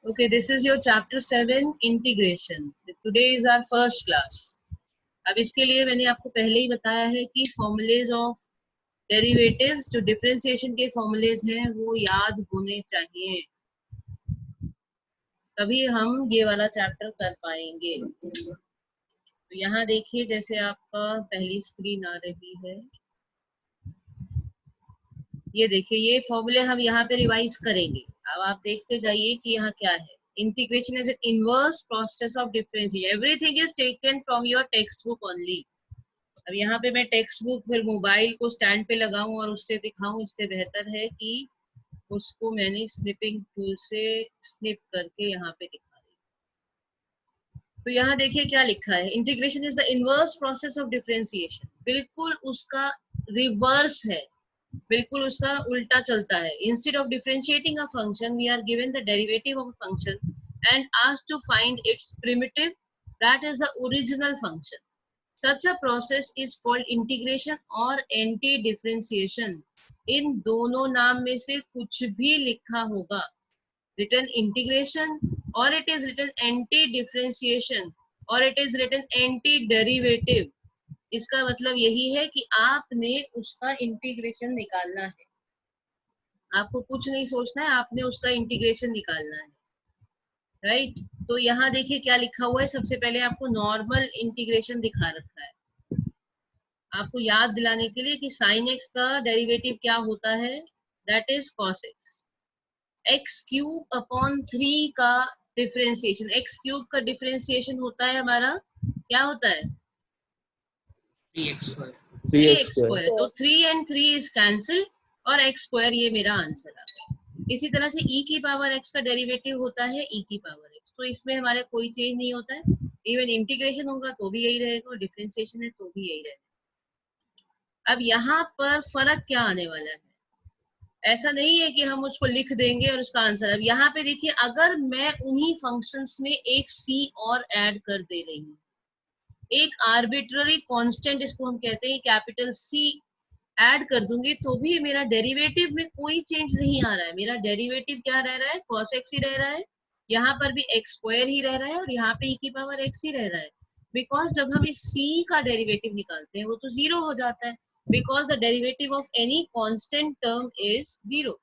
Okay, this is your chapter 7 integration. Today is our first class. अब इसके लिए मैंने आपको पहले ही बताया है कि फॉर्मूलेज ऑफ डेरिवेटिव्स जो डिफरेंशिएशन के फॉर्मूलेज हैं वो याद होने चाहिए, तभी हम ये वाला चैप्टर कर पाएंगे। तो यहाँ देखिए, जैसे आपका पहली स्क्रीन आ रही है, ये देखिए, ये फॉर्मूले हम यहाँ पे रिवाइज करेंगे। अब आप देखते जाइए कि यहाँ क्या है। Integration is an inverse process of differentiation. Everything is taken from your text book only. अब यहाँ पे मैं टेक्स्ट बुक फिर मोबाइल को स्टैंड पे लगाऊं और उससे दिखाऊं, इससे बेहतर है कि उसको मैंने स्निपिंग टूल से स्निप करके यहाँ पे दिखा दी। तो यहाँ देखिए क्या लिखा है, integration is the inverse process of differentiation. बिल्कुल उसका रिवर्स है, बिल्कुल उसका उल्टा चलता है। Instead of differentiating a function we are given the derivative of a function and asked to find its primitive that is the original function. Such a process is called integration और anti differentiation। इन दोनों नाम में से कुछ भी लिखा होगा, written integration or it is written anti differentiation or it is written anti derivative, इसका मतलब यही है कि आपने उसका इंटीग्रेशन निकालना है। आपको कुछ नहीं सोचना है, आपने उसका इंटीग्रेशन निकालना है, राइट। तो यहाँ देखिए क्या लिखा हुआ है। सबसे पहले आपको नॉर्मल इंटीग्रेशन दिखा रखा है, आपको याद दिलाने के लिए कि sin x का डेरिवेटिव क्या होता है, that is cos x। x cube upon 3 का डिफरेंशिएशन, x क्यूब का डिफरेंशिएशन होता है हमारा, क्या होता है, 3x square। 3x square. तो 3 and 3 इज कैंसल्ड और x स्क्वायर ये मेरा आंसर आ गया। इसी तरह से e की पावर x का डेरिवेटिव होता है e की पावर x। तो इसमें हमारे कोई चेंज नहीं होता है, इवन इंटीग्रेशन होगा तो भी यही रहेगा और डिफरेंशिएशन है तो भी यही रहेगा। अब यहाँ पर फर्क क्या आने वाला है, ऐसा नहीं है कि हम उसको लिख देंगे और उसका आंसर। अब यहाँ पे देखिए, अगर मैं उन्हीं फंक्शंस में एक c और ऐड कर दे रही हूँ, एक आर्बिट्ररी कांस्टेंट, इसको हम कहते हैं कैपिटल C ऐड कर दूंगी, तो भी मेरा डेरिवेटिव में कोई चेंज नहीं आ रहा है। मेरा डेरिवेटिव क्या रह रहा है, cos x ही रह रहा है, यहाँ पर भी x स्क्वायर ही रह रहा है और यहाँ पे e की पावर x ही रह रहा है। बिकॉज जब हम इस c का डेरिवेटिव निकालते हैं वो तो जीरो हो जाता है, because the derivative of any constant term is zero.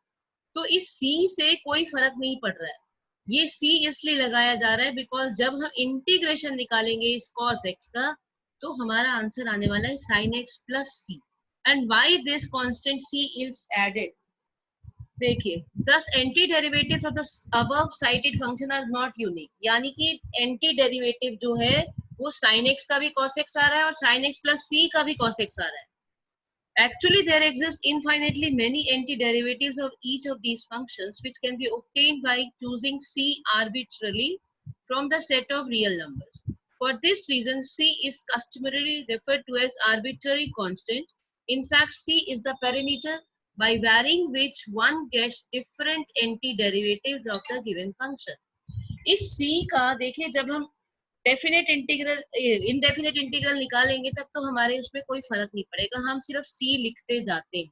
तो इस c से कोई फर्क नहीं पड़ रहा है। ये c इसलिए लगाया जा रहा है बिकॉज जब हम इंटीग्रेशन निकालेंगे इस cos x का, तो हमारा आंसर आने वाला है sin x plus c। and why this constant c is added, देखिए, thus anti derivatives of the above cited function are not unique। यानी कि एंटी डेरिवेटिव जो है वो sin x का भी cos x आ रहा है और sin x plus c का भी cos x आ रहा है। Actually, there exist infinitely many antiderivatives of each of these functions, which can be obtained by choosing c arbitrarily from the set of real numbers. For this reason, c is customarily referred to as arbitrary constant. In fact, c is the parameter by varying which one gets different antiderivatives of the given function. इस c का देखिए, जब हम definite integral indefinite integral निकालेंगे तब तो हमारे उसमें कोई फर्क नहीं पड़ेगा, हम सिर्फ c लिखते जाते हैं।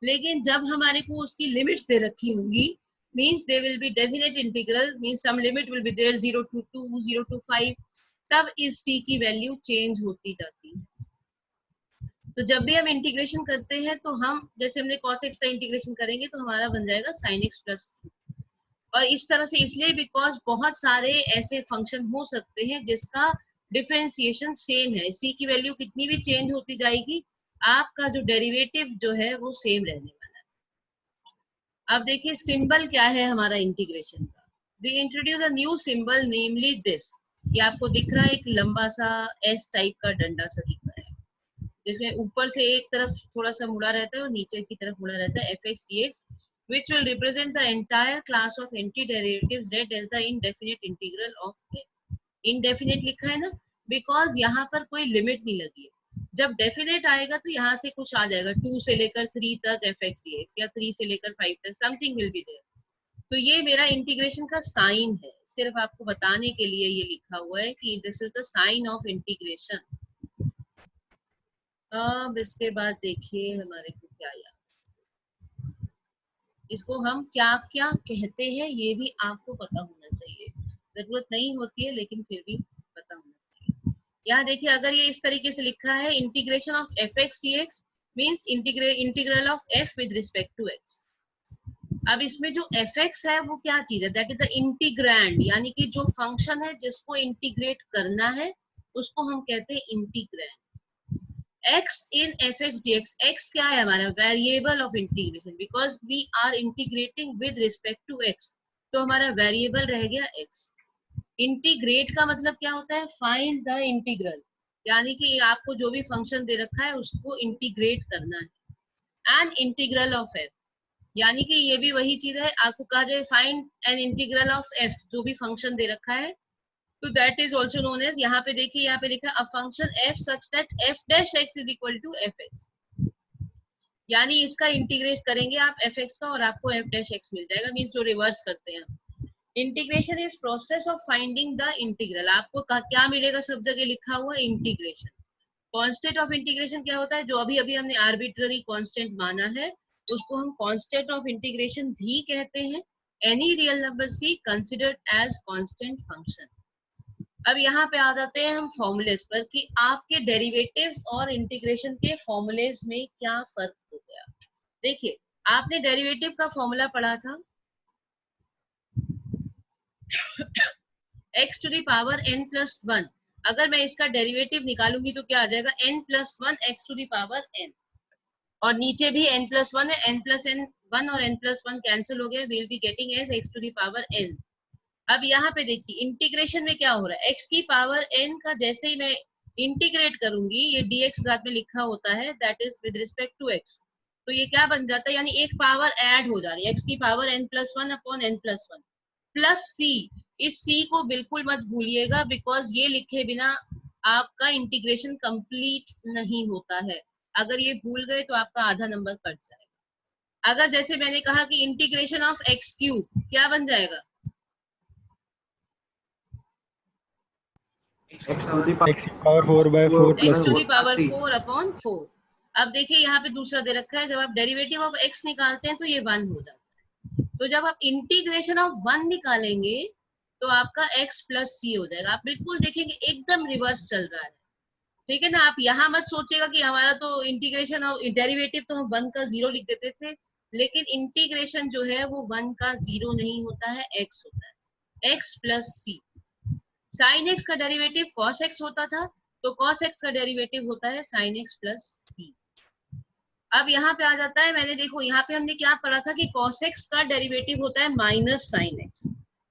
लेकिन जब हमारे को उसकी लिमिट्स दे रखी होंगी, means they will be definite integral, means some limit will be there 0 to 2 0 to 5, तब इस c की वैल्यू चेंज होती जाती है। तो जब भी हम इंटीग्रेशन करते हैं तो हम, जैसे हमने cos x का इंटीग्रेशन करेंगे तो हमारा बन जाएगा sin x plus c। और इस तरह से इसलिए बिकॉज बहुत सारे ऐसे फंक्शन हो सकते हैं जिसका डिफरेंशिएशन सेम है, c की वैल्यू कितनी भी चेंज होती जाएगी, आपका जो डेरिवेटिव जो है वो सेम रहने वाला है। अब देखिए सिंबल क्या है हमारा इंटीग्रेशन का। We introduce a new symbol namely this. ये आपको दिख रहा है, एक लंबा सा एस टाइप का डंडा सा दिख रहा है, जिसमें ऊपर से एक तरफ थोड़ा सा मुड़ा रहता है और नीचे की तरफ मुड़ा रहता है, fx dx, which will represent the entire class of antiderivatives read as the indefinite integral of a। indefinite लिखा है ना, because यहाँ पर कोई लिमिट नहीं लगी है। जब डेफिनेट आएगा तो यहाँ से कुछ आ जाएगा, 2 से लेकर 3 तक fx dx या 3 से लेकर 5 तक, समथिंग विल बी देयर। तो ये मेरा इंटीग्रेशन का साइन है, सिर्फ आपको बताने के लिए ये लिखा हुआ है कि this is the sign of integration. अब इसके बाद देखिए हमारे को क्या याद, इसको हम क्या क्या कहते हैं ये भी आपको पता होना चाहिए। जरूरत नहीं होती है लेकिन फिर भी पता होना चाहिए। यहाँ देखिए, अगर ये इस तरीके से लिखा है integration of f x d x means integral of f with respect to x. अब इसमें जो एफ एक्स है वो क्या चीज है, दैट इज द इंटीग्रैंड, यानी कि जो फंक्शन है जिसको इंटीग्रेट करना है उसको हम कहते हैं integrand. x in fx dx, x क्या है हमारा, variable of integration, because we are integrating with respect to x, तो हमारा वेरिएबल रह गया x। इंटीग्रेट का मतलब क्या होता है, फाइंड द इंटीग्रल, यानी कि आपको जो भी फंक्शन दे रखा है उसको इंटीग्रेट करना है। एंड इंटीग्रल ऑफ f, यानी कि ये भी वही चीज है, आपको कहा जाए find an integral of f, जो भी फंक्शन दे रखा है, तो that is also known as, यहाँ पे देखिए यहाँ पे लिखा है a function f such that f dash x is equal to fx, यानी इसका इंटीग्रेट करेंगे आप fx का और आपको f डैश x मिल जाएगा, मींस जो रिवर्स करते हैं। Integration is process of finding the integral, आपको क्या मिलेगा, सब जगह लिखा हुआ इंटीग्रेशन। कांस्टेंट ऑफ इंटीग्रेशन क्या होता है, जो अभी अभी हमने आर्बिट्ररी कांस्टेंट माना है उसको हम कांस्टेंट ऑफ इंटीग्रेशन भी कहते हैं। Any real number c considered as constant function. अब यहाँ पे आ जाते हैं हम फॉर्मूलेस पर कि आपके डेरिवेटिव्स और इंटीग्रेशन के फॉर्मूलेस में क्या फर्क हो गया। देखिए, आपने डेरिवेटिव का फॉर्मूला पढ़ा था x to the power n plus 1, अगर मैं इसका डेरिवेटिव निकालूंगी तो क्या आ जाएगा, n plus 1 x to the power n, और नीचे भी n प्लस 1 है, n प्लस n 1 और n प्लस 1 कैंसिल हो गए, will be getting as x to the power n। अब यहाँ पे देखिए इंटीग्रेशन में क्या हो रहा है, x की पावर n का जैसे ही मैं इंटीग्रेट करूंगी, ये dx साथ में लिखा होता है, that is with respect to x, तो ये क्या बन जाता है, यानी एक पावर ऐड हो जा रही है, x की power n plus 1 upon n plus 1 plus c। इस c को बिल्कुल मत भूलिएगा, बिकॉज ये लिखे बिना आपका इंटीग्रेशन कंप्लीट नहीं होता है, अगर ये भूल गए तो आपका आधा नंबर कट जाएगा। अगर जैसे मैंने कहा कि इंटीग्रेशन ऑफ x क्यूब, क्या बन जाएगा, x to the power 4 by 4 x plus to 4. The power 4 upon 4। अब देखिए यहाँ पे दूसरा दे रखा है, जब आप डेरिवेटिव ऑफ x निकालते हैं तो ये 1 हो जाता है, तो जब आप इंटीग्रेशन ऑफ 1 निकालेंगे तो आपका x प्लस c हो जाएगा। आप बिल्कुल देखेंगे एकदम रिवर्स चल रहा है, ठीक है ना। आप यहाँ मत सोचिएगा कि हमारा तो इंटीग्रेशन ऑफ डेरिवेटिव तो हम 1 का 0 लिख देते थे, लेकिन इंटीग्रेशन जो है वो 1 का 0 नहीं होता है, x होता है, x plus c। Sign x का डेरिवेटिव कॉस एक्स होता था, तो कॉस एक्स का डेरिवेटिव होता है साइन एक्स प्लस सी। अब यहाँ पे आ जाता है, मैंने देखो यहाँ पे हमने क्या पढ़ा था कि कॉस एक्स का डेरिवेटिव होता है माइनस साइन एक्स,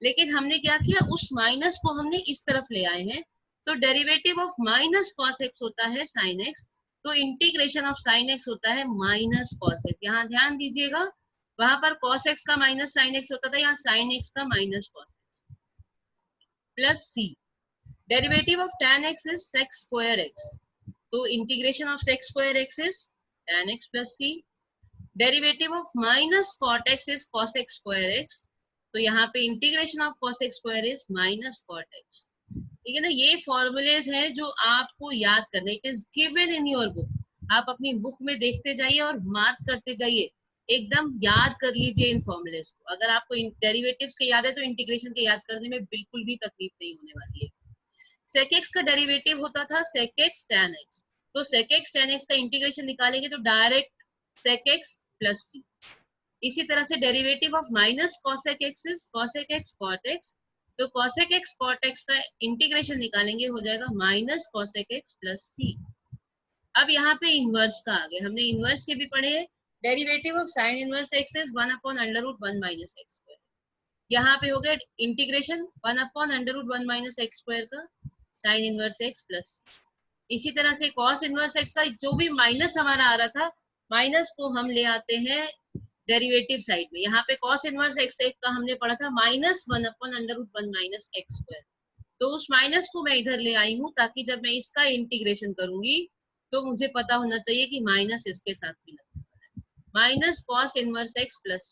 लेकिन हमने क्या किया, उस माइनस को हमने इस तरफ ले आए हैं, तो derivative of minus cos x होता है साइन एक्स, तो इंटीग्रेशन ऑफ साइन एक्स होता है माइनस कॉस एक्स। यहाँ ध्यान दीजिएगा, वहां पर कॉस एक्स का माइनस साइन एक्स होता था, यहाँ साइन एक्स का minus cos x plus c. Derivative of tan x is sec square x, तो integration of sec square x is tan x plus c। Derivative of minus cot x is cos x square x, तो यहाँ पे integration of cos x square is minus cot x। ठीक है ना, ये formulas हैं जो आपको याद करने, it is given in your book, आप अपनी बुक में देखते जाइए और मार्क करते जाइए, एकदम याद कर लीजिए इन फॉर्मूलेज को। अगर आपको डेरिवेटिव्स के याद है तो इंटीग्रेशन के याद करने में बिल्कुल भी तकलीफ नहीं होने वाली है। sec x का डेरिवेटिव होता था sec x tan x, तो sec x tan x का इंटीग्रेशन निकालेंगे तो direct sec x plus c। इसी तरह से derivative of minus cosec x is cosec x cot x, तो cosec x cot x का इंटीग्रेशन निकालेंगे, हो जाएगा minus cosec x plus c। अब यहाँ पे इनवर्स का आ गया, हमने इनवर्स के भी पढ़े हैं। Derivative of sine inverse x is 1 upon under root 1 minus x square, यहाँ पे हो गया integration 1 upon under root 1 minus x square का साइन इनवर्स x प्लस। इसी तरह से कॉस इनवर्स x का जो भी माइनस हमारा आ रहा था, माइनस को हम ले आते हैं डेरिवेटिव साइड में। यहाँ पे कॉस इनवर्स x का हमने पढ़ा था minus 1 upon under root 1 minus x square, तो उस माइनस को मैं इधर ले आई हूँ ताकि जब मैं इसका इंटीग्रेशन करूंगी तो मुझे पता होना चाहिए कि माइनस इसके साथ भी लगता है, minus cos inverse x plus.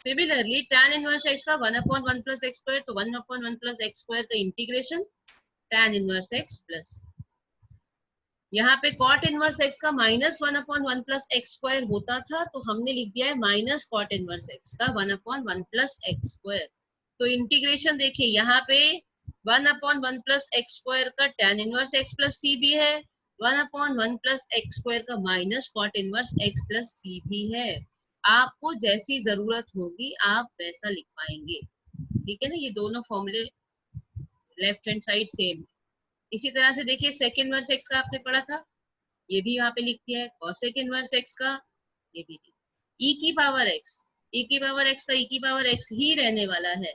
Similarly tan inverse x का 1 अपॉन 1 प्लस एक्स स्क्वायर, तो 1 अपॉन 1 प्लस एक्स स्क्वायर का integration tan inverse x plus. यहाँ पे कॉट इनवर्स एक्स का -1/1 प्लस एक्स स्क्वायर होता था, तो हमने लिख दिया है माइनस कॉट इनवर्स एक्स का 1/1 प्लस एक्स स्क्वायर। तो इंटीग्रेशन देखिए यहाँ पे 1/1 प्लस एक्स स्क्वायर का tan inverse x plus C भी है, 1/1 प्लस एक्स स्क्वायर का minus cot inverse x plus C भी है। आपको जैसी जरूरत होगी आप वैसा लिख पाएंगे, ठीक है ना। ये दोनों फॉर्मूले लेफ्ट हैंड साइड सेम। इसी तरह से देखिए सेक इनवर्स एक्स का आपने पढ़ा था, ये भी यहाँ पे लिख दिया है। कॉसेक इनवर्स एक्स का ये भी ई की पावर एक्स, ई की पावर एक्स का ई की पावर एक्स ही रहने वाला है,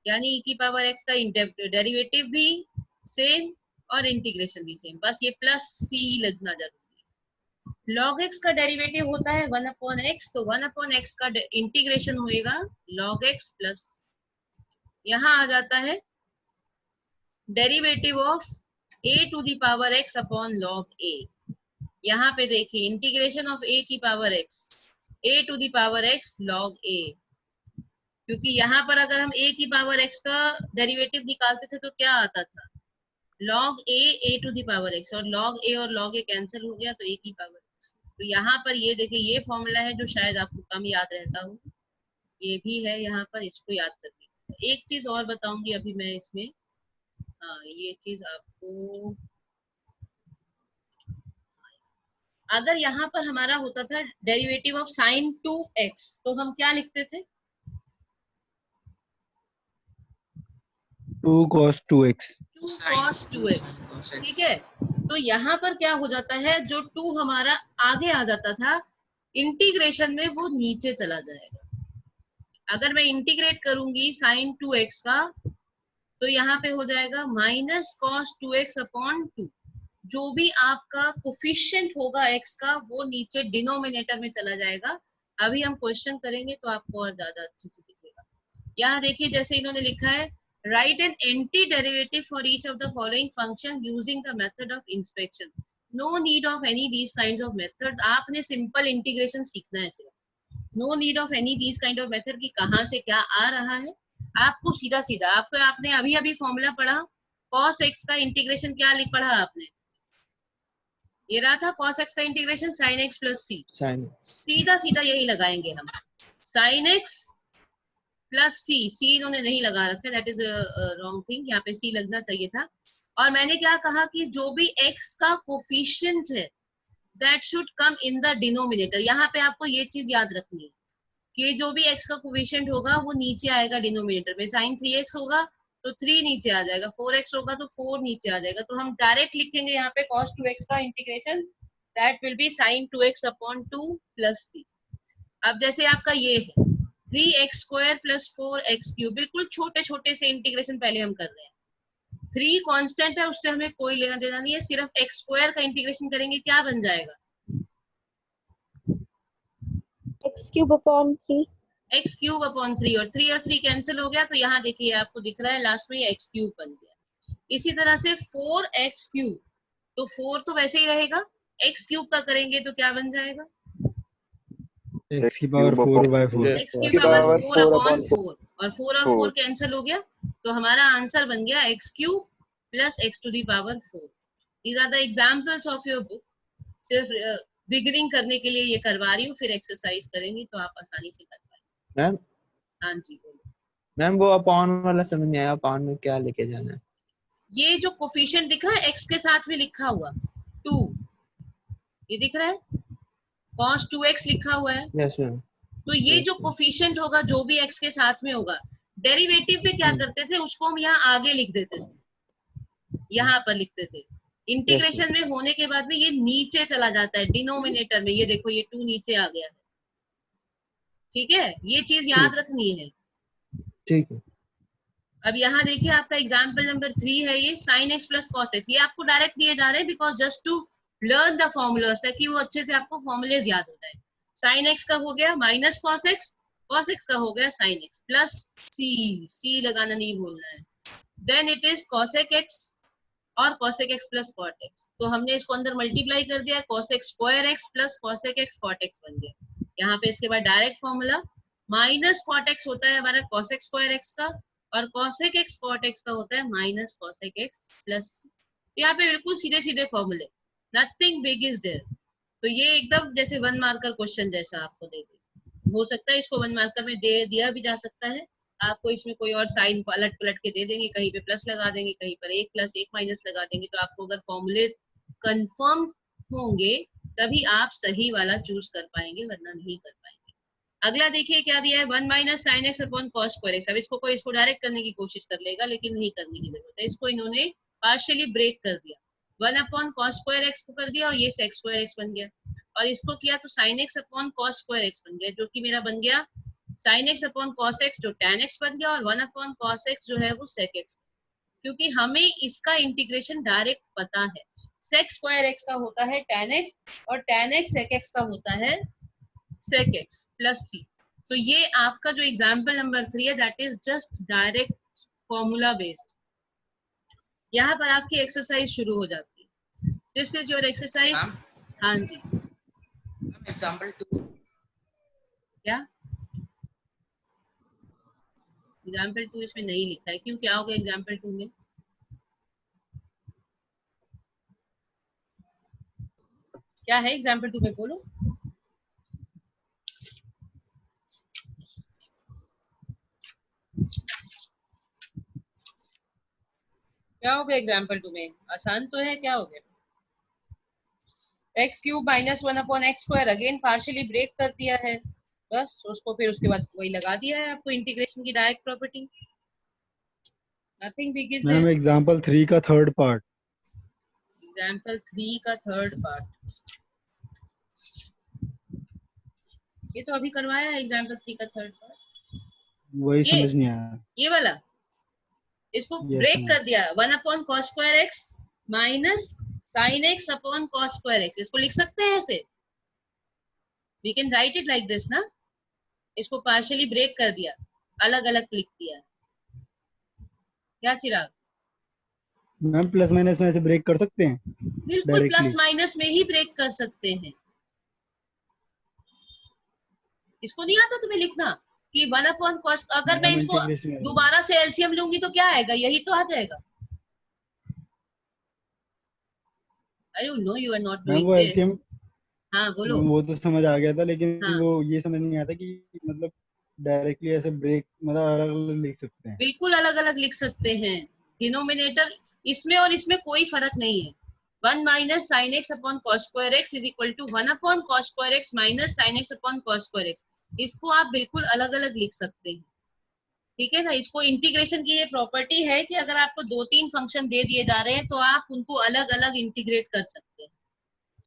यानी ई की पावर एक्स का डेरिवेटिव भी सेम और इंटीग्रेशन भी सेम, बस ये प्लस सी लगना जरूरी है। लॉग एक्स का डेरिवेटिव होता है 1/x, तो 1/x का इंटीग्रेशन होएगा लॉग एक्स प्लस, यहाँ आ जाता है derivative of a to the power x upon log a। यहाँ पे देखिए इंटीग्रेशन ऑफ a की power x, a to the power x log a, क्योंकि यहाँ पर अगर हम a की पावर x का डेरिवेटिव निकालते थे तो क्या आता था log a to the power x, और log a और log a कैंसिल हो गया तो a की पावर x। तो यहाँ पर ये देखिए ये फॉर्मूला है जो शायद आपको कम याद रहता हो, ये भी है यहाँ पर, इसको याद करके। एक चीज और बताऊंगी अभी मैं इसमें, हाँ ये चीज आपको, अगर यहाँ पर हमारा होता था डेरिवेटिव ऑफ साइन 2x, तो हम क्या लिखते थे 2 cos 2x, 2 cos 2x, ठीक है। तो यहाँ पर क्या हो जाता है, जो 2 हमारा आगे आ जाता था इंटीग्रेशन में वो नीचे चला जाएगा। अगर मैं इंटीग्रेट करूंगी साइन 2x का तो यहाँ पे हो जाएगा माइनस कॉस 2x अपॉन 2, जो भी आपका कोफिशिएंट होगा x का वो नीचे डिनोमिनेटर में चला जाएगा। अभी हम क्वेश्चन करेंगे तो आपको और ज्यादा अच्छे से दिखेगा। यहाँ देखिए जैसे इन्होंने लिखा है, write an anti derivative for each of the following function using the method of inspection. No need of any these kinds of methods, आपने सिंपल इंटीग्रेशन सीखना है सिर्फ, no need of any these kind of method की कहाँ से क्या आ रहा है, आपको सीधा सीधा आपको, आपने अभी अभी फॉर्मूला पढ़ा cos x का इंटीग्रेशन क्या लिख पढ़ा आपने, ये रहा था cos x का इंटीग्रेशन sin x प्लस सी, सीधा सीधा यही लगाएंगे हम, sin x प्लस सी इन्होंने नहीं लगा रखा, दैट इज रॉन्ग थिंग, यहाँ पे सी लगना चाहिए था। और मैंने क्या कहा कि जो भी x का कोफिशिएंट है that should come in the denominator. यहाँ पे आपको ये चीज याद रखनी है कि जो भी x का कोफिशिएंट होगा वो नीचे आएगा डिनोमिनेटर में, sin 3x होगा तो 3 नीचे आ जाएगा, 4x होगा तो 4 नीचे आ जाएगा, तो हम डायरेक्ट लिखेंगे यहाँ पे cos 2x का integration that will be sin 2x upon 2 plus C. अब जैसे आपका ये है 3x square plus 4x cube, बिल्कुल छोटे छोटे से इंटीग्रेशन पहले हम कर रहे हैं, 3 कांस्टेंट है उससे हमें कोई लेना देना नहीं है, सिर्फ x स्क्वायर का इंटीग्रेशन करेंगे, क्या बन जाएगा x cube upon 3, x cube upon 3, और 3 कैंसिल हो गया, तो यहाँ देखिए आपको दिख रहा है लास्ट में ये x क्यूब बन गया। इसी तरह से 4x क्यूब, तो 4 तो वैसे ही रहेगा, x क्यूब का करेंगे तो क्या बन जाएगा x की पावर 4/4, x की पावर 4 अपॉन 4, और 4 और 4 कैंसिल हो गया, तो हमारा आंसर बन गया x cube plus x to the power 4। These are the examples of your book, सिर्फ बिगिनिंग करने के लिए ये करवा रही हूँ, फिर एक्सरसाइज करेंगे तो आप आसानी से कर पाएंगे। मैम हाँ जी बोलो। मैम वो अपॉन वाला समझ नहीं आया, अपॉन में क्या लेके जाना है? ये जो कोफिशिएंट दिख रहा है x के साथ में लिखा हुआ 2, ये दिख रहा है cos 2x लिखा हुआ है, यस मैम। तो ये जो कोफिशिएंट होगा जो भी x के साथ में होगा, डेरिवेटिव में क्या करते थे उसको हम यहाँ आगे लिख देते थे, यहाँ पर लिखते थे, इंटीग्रेशन में होने के बाद में ये नीचे चला जाता है डिनोमिनेटर में, ये देखो ये 2 नीचे आ गया है, ठीक है, ये चीज याद रखनी है। ठीक है। अब यहाँ देखिए आपका एग्जाम्पल नंबर 3 है, ये sin x plus cos x, ये आपको डायरेक्ट दिए जा रहे हैं because just to learn the formulas, ताकि वो अच्छे से आपको फॉर्मूलेज याद हो जाए। sin x का हो गया माइनस cos x का हो गया sin x प्लस सी लगाना नहीं भूलना है, then it is cosec x और cosec x plus cot x, तो हमने इसको अंदर मल्टीप्लाई कर दिया, cosec square x plus cosec x cot x बन गया। यहाँ पे इसके बाद direct formula minus cot x होता है हमारा cosec स्क्वायर x का, और cosec x cot x का होता है माइनस cosec x प्लस, यहाँ पे बिल्कुल सीधे सीधे फॉर्मूले, नथिंग बिग इज देयर। तो ये एकदम जैसे 1 मार्कर क्वेश्चन जैसा आपको दे दे, हो सकता है इसको 1 मार्कर में दे दिया भी जा सकता है। आपको इसमें कोई और साइन पलट पलट के दे देंगे, कहीं पे प्लस लगा देंगे, कहीं पर एक प्लस एक माइनस लगा देंगे। तो आपको अगर फॉर्मूले कंफर्म होंगे तभी आप सही वाला चूज कर पाएंगे, वरना नहीं कर पाएंगे। अगला देखिए क्या दिया है, 1 minus sine x upon cos square x. अब इसको कोई इसको डायरेक्ट करने की कोशिश कर लेगा, लेकिन नहीं करने की जरूरत है। इसको इन्होंने पार्शियली ब्रेक कर दिया, 1 अपॉन कॉस स्क्वायर एक्स को कर दिया और ये सेक स्क्वायर एक्स बन गया, और इसको किया तो sign x upon cos square x बन गया, जो कि मेरा बन गया sign x upon cos x, जो टैन एक्स बन गया, और 1 अपॉन कॉस एक्स जो है वो सेक एक्स, क्योंकि हमें इसका इंटीग्रेशन डायरेक्ट पता है। सेक स्क्वायर एक्स का होता है टैन एक्स और टैन एक्स सेक एक्स का होता है सेक एक्स प्लस सी। तो ये आपका जो एग्जाम्पल नंबर 3 है that is just direct formula based. यहाँ पर आपकी एक्सरसाइज शुरू हो जाती है। This is your exercise. हाँ जी, एग्जांपल 2 क्या एग्जाम्पल 2 इसमें नहीं लिखा है, क्यों, क्या होगा एग्जाम्पल 2 में? क्या है एग्जाम्पल 2 में, बोलो। क्या हो गया एग्जाम्पल 2 में? आसान तो है, क्या हो गया? X cube minus 1 upon x square, again partially break कर दिया है, बस उसको फिर उसके बाद वही लगा दिया है आपको इंटीग्रेशन की direct property. Nothing big is ma'am there. Example 3 का थर्ड पार्ट। एग्जाम्पल 3 का थर्ड पार्ट, ये तो अभी करवाया है एग्जाम्पल 3 का थर्ड पार्ट। वही ये समझ नहीं आया। ये वाला, इसको यस ब्रेक मैम। कर दिया, 1 upon cos square x minus sine x upon cos square x. इसको लिख सकते हैं ऐसे, we can write it like this ना। इसको पार्शियली ब्रेक कर दिया, अलग अलग लिख दिया। क्या चिराग? मैम प्लस माइनस में ऐसे ब्रेक कर सकते हैं बिल्कुल डायरेक्टली? प्लस माइनस में ही ब्रेक कर सकते हैं। इसको नहीं आता तुम्हें लिखना कि 1 अपॉन कॉस, अगर मैं मैम इसको इंटीग्रेशन दोबारा से एलसीएम लूंगी तो क्या आएगा, यही तो आ जाएगा। I don't know, you are not ma'am doing वो दिस। एलसीएम, हाँ बोलो। मैम वो तो समझ आ गया था, लेकिन हाँ वो ये समझ नहीं आता कि मतलब डायरेक्टली ऐसे ब्रेक मतलब अलग अलग लिख सकते हैं। बिल्कुल अलग अलग लिख सकते हैं। डिनोमिनेटर इसमें और इसमें कोई फर्क नहीं है। 1 minus sine x upon cos square x is equal to 1 upon cos square x minus sine x upon cos square x. इसको आप बिल्कुल अलग अलग लिख सकते हैं, ठीक है ना। इसको इंटीग्रेशन की ये प्रॉपर्टी है कि अगर आपको 2-3 फंक्शन दे दिए जा रहे हैं तो आप उनको अलग अलग इंटीग्रेट कर सकते हैं।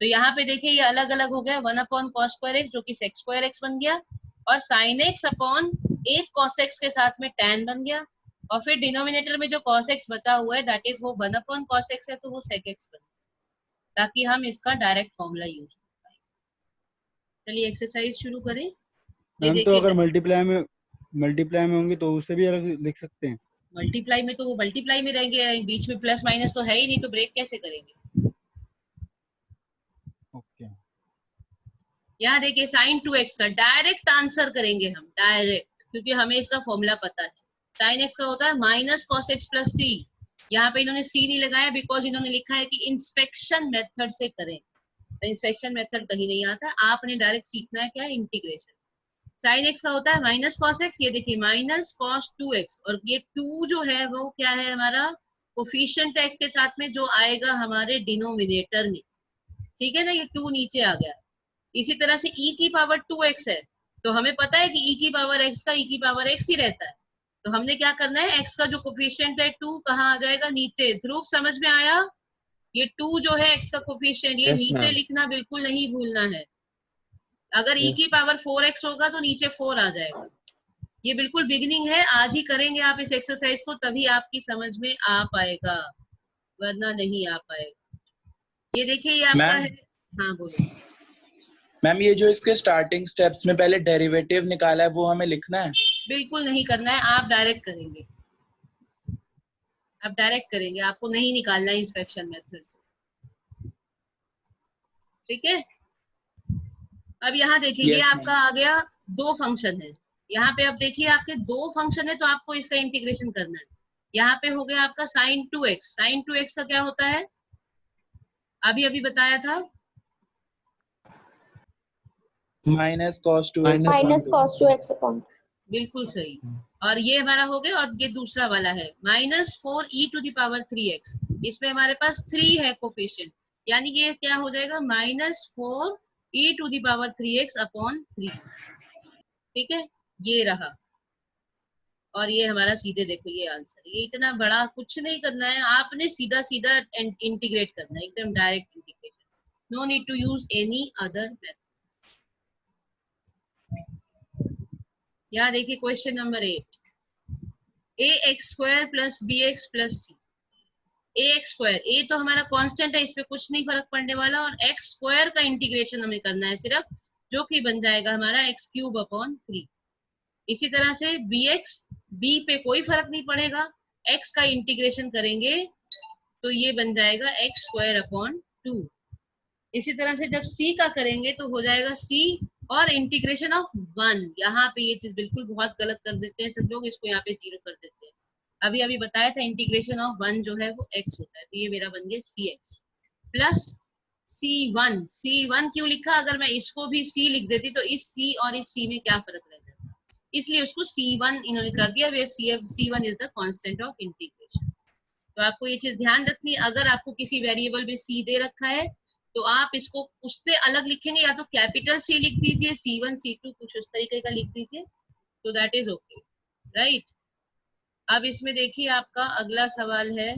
तो यहाँ पे देखिए ये अलग अलग हो गया, 1 अपॉन कॉस स्क्वायर एक्स जो कि सेक स्क्वायर एक्स बन गया, और साइन एक्स अपॉन एक कॉस एक्स के साथ में टैन बन गया, और फिर डिनोमिनेटर में जो कॉस एक्स बचा हुआ है दैट इज वो 1 अपॉन कॉस एक्स है, तो वो सेक एक्स बन गया, ताकि हम इसका डायरेक्ट फॉर्मूला यूज कर पाए। चलिए एक्सरसाइज शुरू करें। ये मैम तो देखिए अगर मल्टीप्लाई में होंगे तो उससे भी अलग लिख सकते हैं? मल्टीप्लाई में तो वो मल्टीप्लाई में रहेंगे, बीच में प्लस माइनस तो है ही नहीं, तो ब्रेक कैसे करेंगे। ओके। यहाँ देखिए साइन 2x का डायरेक्ट आंसर करेंगे हम, डायरेक्ट, क्योंकि हमें इसका फॉर्मूला पता है। साइन एक्स का होता है माइनस कॉस एक्स प्लस सी। यहाँ पे इन्होंने सी नहीं लगाया बिकॉज इन्होंने लिखा है कि इंस्पेक्शन मेथड से करें। इंस्पेक्शन मेथड कहीं नहीं आता, आपने डायरेक्ट सीखना है क्या, इंटीग्रेशन। साइन एक्स का होता है माइनस कॉस एक्स, ये देखिए माइनस कॉस 2x, और ये 2 जो है वो क्या है हमारा कोफिशिएंट एक्स के साथ में जो आएगा हमारे डिनोमिनेटर में, ठीक है ना। ये 2 नीचे आ गया। इसी तरह से e की पावर 2x है, तो हमें पता है कि e की पावर x का e की पावर x ही रहता है। तो हमने क्या करना है, x का जो कोफिशिएंट है 2 कहाँ आ जाएगा, नीचे। ध्रुव समझ में आया? ये 2 जो है x का कोफिशिएंट, ये यस नीचे मैम। लिखना बिल्कुल नहीं भूलना है। अगर e यस की पावर 4x होगा तो नीचे 4 आ जाएगा। ये बिल्कुल बिगिनिंग है, आज ही करेंगे आप इस एक्सरसाइज को, तभी आपकी समझ में आ पाएगा, वरना नहीं आ पाएगा। ये देखिए ये आपका मैम है। हाँ बोलो। मैम ये जो इसके स्टार्टिंग स्टेप्स में पहले डेरिवेटिव निकाला है वो हमें लिखना है? बिल्कुल नहीं करना है, आप डायरेक्ट करेंगे, आप डायरेक्ट करेंगे, आपको नहीं निकालना है इंस्पेक्शन मेथड से, ठीक है। अब यहाँ देखिए ये यस मैम। आपका आ गया, 2 फंक्शन है यहाँ पे। अब देखिए आपके 2 फंक्शन है तो आपको इसका इंटीग्रेशन करना है। यहाँ पे हो गया आपका साइन 2x। साइन 2x का क्या होता है, अभी अभी बताया था minus cos 2x Minus minus cos 2x upon बिल्कुल सही। और ये हमारा हो गया, और ये दूसरा वाला है -4e⁻3x। इसमें हमारे पास 3 है कोफिशिएंट, यानी ये क्या हो जाएगा -4e⁻3x अपॉन 3। ठीक है, ये रहा। और ये हमारा सीधे देखो ये आंसर, ये इतना बड़ा कुछ नहीं करना है, आपने सीधा सीधा इंटीग्रेट करना है, एकदम direct integration, no need to use any other method. यहाँ देखिए question number 8, ax² + bx + c। ax², a तो हमारा कांस्टेंट है, इस पे कुछ नहीं फर्क पड़ने वाला, और x² का इंटीग्रेशन हमें करना है सिर्फ, जो कि बन जाएगा हमारा x³ अपॉन 3। इसी तरह से bx, b पे कोई फर्क नहीं पड़ेगा, x का इंटीग्रेशन करेंगे तो ये बन जाएगा x² अपॉन 2। इसी तरह से जब c का करेंगे तो हो जाएगा c और इंटीग्रेशन ऑफ 1। यहाँ पे ये चीज बिल्कुल बहुत गलत कर देते हैं सब लोग, इसको यहाँ पे 0 कर देते हैं। अभी अभी बताया था इंटीग्रेशन ऑफ 1 जो है वो x होता है, तो ये मेरा बन गया cx प्लस c1। c1 क्यों लिखा, अगर मैं इसको भी c लिख देती तो इस c और इस c में क्या फर्क रह जाता, इसलिए उसको c1 इन्होंने कर दिया, where c1 is the constant of integration. तो आपको ये चीज ध्यान रखनी है, अगर आपको किसी वेरिएबल में c दे रखा है तो आप इसको उससे अलग लिखेंगे, या तो कैपिटल C लिख दीजिए, C1 C2 कुछ उस तरीके का लिख दीजिए, तो दैट इज ओके, राइट। अब इसमें देखिए आपका अगला सवाल है